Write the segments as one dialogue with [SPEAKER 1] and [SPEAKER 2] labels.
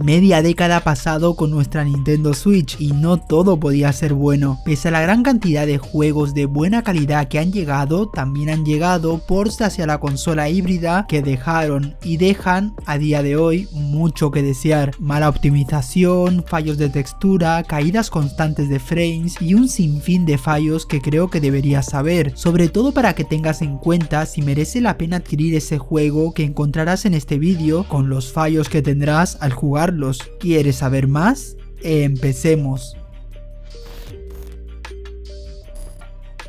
[SPEAKER 1] Media década ha pasado con nuestra Nintendo Switch y no todo podía ser bueno. Pese a la gran cantidad de juegos de buena calidad que han llegado, también han llegado ports hacia la consola híbrida que dejaron y dejan a día de hoy mucho que desear. Mala optimización, fallos de textura, caídas constantes de frames y un sinfín de fallos que creo que deberías saber, sobre todo para que tengas en cuenta si merece la pena adquirir ese juego que encontrarás en este vídeo con los fallos que tendrás al jugarlos. ¿Quieres saber más? Empecemos.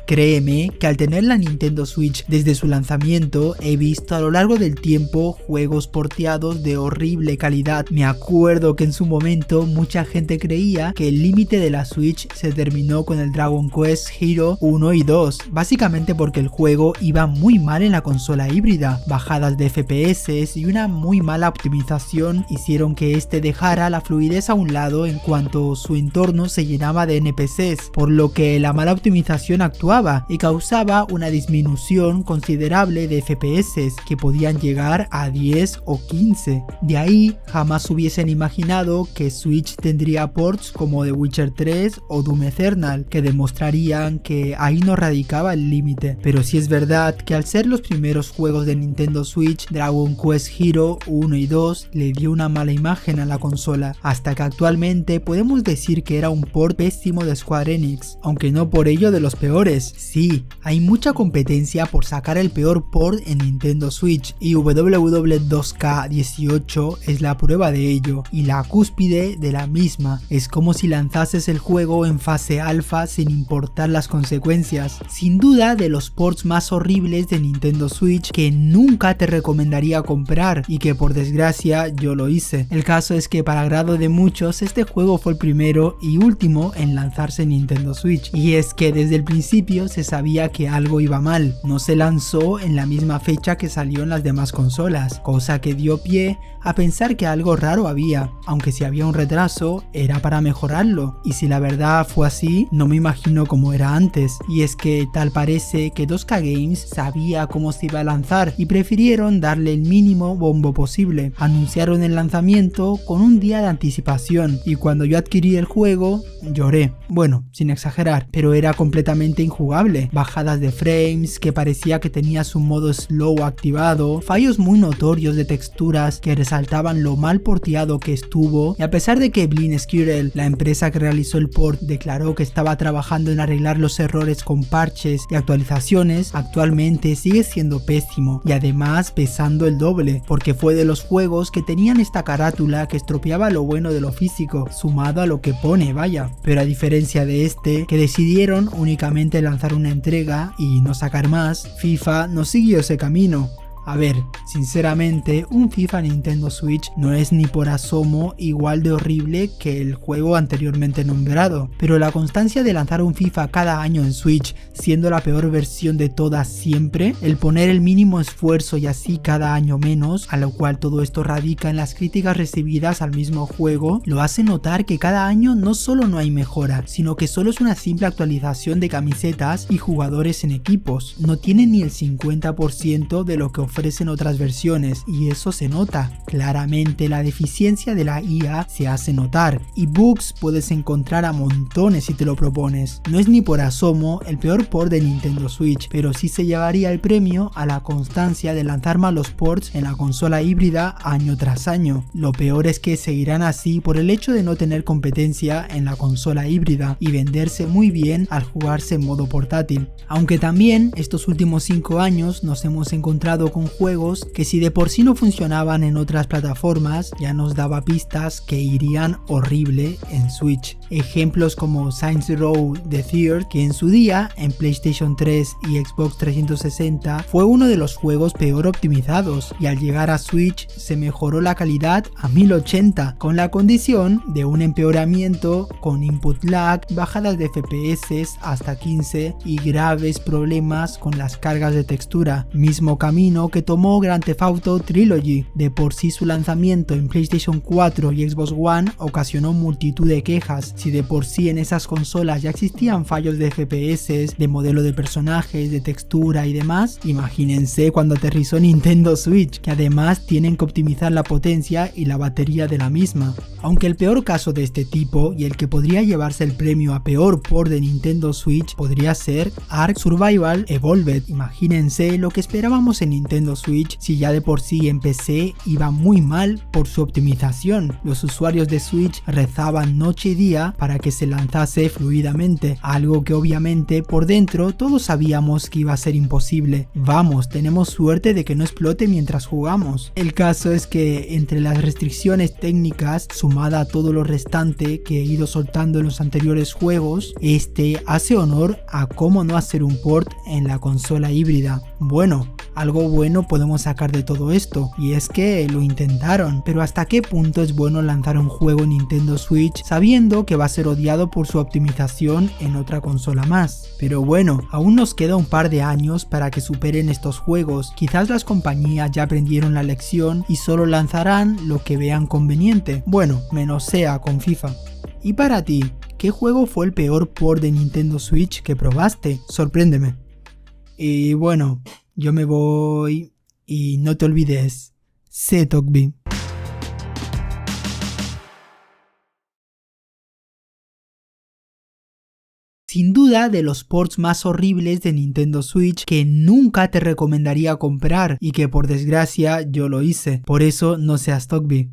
[SPEAKER 1] Créeme que al tener la Nintendo Switch desde su lanzamiento he visto a lo largo del tiempo juegos porteados de horrible calidad. Me acuerdo que en su momento mucha gente creía que el límite de la Switch se terminó con el Dragon Quest Hero 1 y 2, básicamente porque el juego iba muy mal en la consola híbrida. Bajadas de FPS y una muy mala optimización hicieron que este dejara la fluidez a un lado en cuanto su entorno se llenaba de NPCs, por lo que la mala optimización actuaba y causaba una disminución considerable de FPS que podían llegar a 10 o 15. De ahí jamás hubiesen imaginado que Switch tendría ports como The Witcher 3 o Doom Eternal que demostrarían que ahí no radicaba el límite. Pero sí es verdad que al ser los primeros juegos de Nintendo Switch, Dragon Quest Hero 1 y 2 le dio una mala imagen a la consola, hasta que actualmente podemos decir que era un port pésimo de Square Enix, aunque no por ello de los peores. Sí, hay mucha competencia por sacar el peor port en Nintendo Switch y WW2K18 es la prueba de ello y la cúspide de la misma. Es como si lanzases el juego en fase alfa sin importar las consecuencias. Sin duda de los ports más horribles de Nintendo Switch que nunca te recomendaría comprar y que por desgracia yo lo hice. El caso es que para agrado de muchos este juego fue el primero y último en lanzarse en Nintendo Switch, y es que desde el principio se sabía que algo iba mal. No se lanzó en la misma fecha que salió en las demás consolas, cosa que dio pie a pensar que algo raro había, aunque si había un retraso era para mejorarlo, y si la verdad fue así no me imagino cómo era antes. Y es que tal parece que 2K Games sabía cómo se iba a lanzar y prefirieron darle el mínimo bombo posible. Anunciaron el lanzamiento con un día de anticipación y cuando yo adquirí el juego lloré, bueno, sin exagerar, pero era completamente injugable. Bajadas de frames, que parecía que tenía su modo slow activado, fallos muy notorios de texturas que resaltaban lo mal porteado que estuvo, y a pesar de que Blind Squirrel, la empresa que realizó el port, declaró que estaba trabajando en arreglar los errores con parches y actualizaciones, actualmente sigue siendo pésimo y además pesando el doble, porque fue de los juegos que tenían esta carátula que estropeaba lo bueno de lo físico, sumado a lo que pone, vaya. Pero a diferencia de este, que decidieron únicamente lanzar una entrega y no sacar más, FIFA no siguió ese camino. A ver, sinceramente, un FIFA Nintendo Switch no es ni por asomo igual de horrible que el juego anteriormente nombrado, pero la constancia de lanzar un FIFA cada año en Switch, siendo la peor versión de todas siempre, el poner el mínimo esfuerzo y así cada año menos, a lo cual todo esto radica en las críticas recibidas al mismo juego, lo hace notar que cada año no solo no hay mejora, sino que solo es una simple actualización de camisetas y jugadores en equipos. No tiene ni el 50% de lo que ofrecen otras versiones, y eso se nota. Claramente la deficiencia de la IA se hace notar, y bugs puedes encontrar a montones si te lo propones. No es ni por asomo el peor port de Nintendo Switch, pero sí se llevaría el premio a la constancia de lanzar malos ports en la consola híbrida año tras año. Lo peor es que seguirán así por el hecho de no tener competencia en la consola híbrida y venderse muy bien al jugarse en modo portátil. Aunque también estos últimos 5 años nos hemos encontrado con juegos que si de por sí no funcionaban en otras plataformas, ya nos daba pistas que irían horrible en Switch. Ejemplos como Saints Row The Third, que en su día en PlayStation 3 y Xbox 360 fue uno de los juegos peor optimizados, y al llegar a Switch se mejoró la calidad a 1080 con la condición de un empeoramiento con input lag, bajadas de FPS hasta 15 y graves problemas con las cargas de textura, mismo camino que tomó Grand Theft Auto Trilogy. De por sí su lanzamiento en PlayStation 4 y Xbox One ocasionó multitud de quejas. Si de por sí en esas consolas ya existían fallos de FPS, de modelo de personajes, de textura y demás, imagínense cuando aterrizó Nintendo Switch, que además tienen que optimizar la potencia y la batería de la misma. Aunque el peor caso de este tipo y el que podría llevarse el premio a peor port de Nintendo Switch podría ser Ark Survival Evolved. Imagínense lo que esperábamos en Nintendo Switch si ya de por sí en PC iba muy mal por su optimización. Los usuarios de Switch rezaban noche y día para que se lanzase fluidamente, algo que obviamente por dentro todos sabíamos que iba a ser imposible. Vamos, tenemos suerte de que no explote mientras jugamos. El caso es que entre las restricciones técnicas sumada a todo lo restante que he ido soltando en los anteriores juegos, este hace honor a cómo no hacer un port en la consola híbrida. Bueno, algo bueno podemos sacar de todo esto, y es que lo intentaron, pero ¿hasta qué punto es bueno lanzar un juego en Nintendo Switch sabiendo que va a ser odiado por su optimización en otra consola más? Pero bueno, aún nos queda un par de años para que superen estos juegos. Quizás las compañías ya aprendieron la lección y solo lanzarán lo que vean conveniente. Bueno, menos sea con FIFA. Y para ti, ¿qué juego fue el peor port de Nintendo Switch que probaste? Sorpréndeme. Y bueno, yo me voy y no te olvides, sé Tokbi. Sin duda de los ports más horribles de Nintendo Switch que nunca te recomendaría comprar y que por desgracia yo lo hice. Por eso no seas Tokbi.